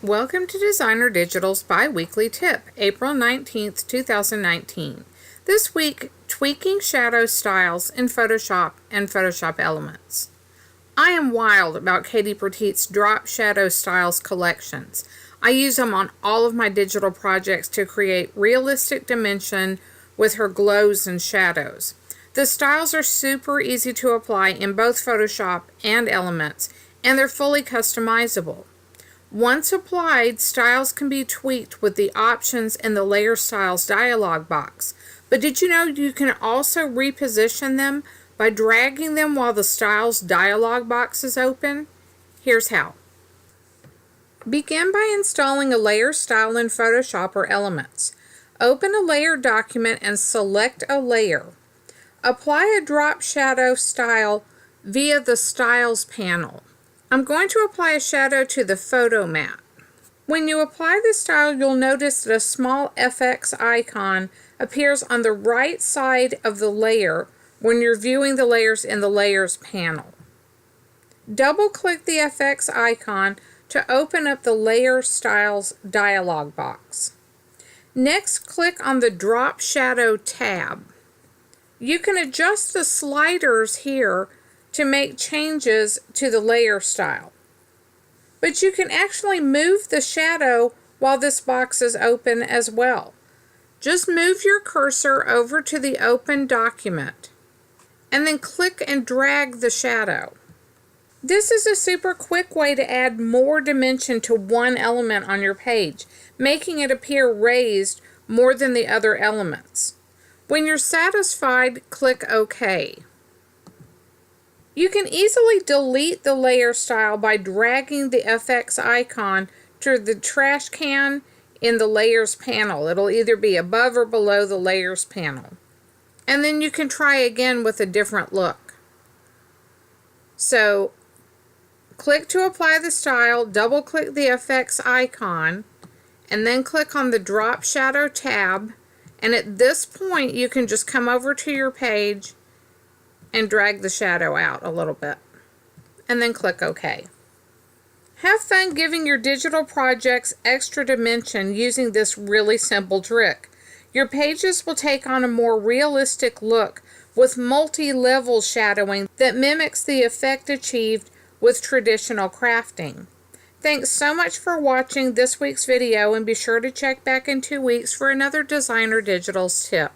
Welcome to Designer Digital's bi-weekly tip, April 19th, 2019. This week, tweaking shadow styles in Photoshop and Photoshop Elements. I am wild about Katie Petit's Drop Shadow Styles collections. I use them on all of my digital projects to create realistic dimension with her glows and shadows. The styles are super easy to apply in both Photoshop and Elements, and they're fully customizable. Once applied, styles can be tweaked with the options in the Layer Styles dialog box. But did you know you can also reposition them by dragging them while the Styles dialog box is open? Here's how. Begin by installing a layer style in Photoshop or Elements. Open a layer document and select a layer. Apply a drop shadow style via the Styles panel. I'm going to apply a shadow to the photo mat. When you apply the style, you'll notice that a small FX icon appears on the right side of the layer when you're viewing the layers in the Layers panel. Double-click the FX icon to open up the Layer Styles dialog box. Next, click on the Drop Shadow tab. You can adjust the sliders here to make changes to the layer style. But you can actually move the shadow while this box is open as well. Just move your cursor over to the open document and then click and drag the shadow. This is a super quick way to add more dimension to one element on your page, making it appear raised more than the other elements. When you're satisfied, click OK. You can easily delete the layer style by dragging the FX icon to the trash can in the Layers panel. It'll either be above or below the Layers panel. And then you can try again with a different look. So, click to apply the style, double-click the FX icon, and then click on the Drop Shadow tab. And at this point, you can just come over to your page and drag the shadow out a little bit, and then click OK. Have fun giving your digital projects extra dimension using this really simple trick. Your pages will take on a more realistic look with multi-level shadowing that mimics the effect achieved with traditional crafting. Thanks so much for watching this week's video, and be sure to check back in 2 weeks for another Designer Digitals tip.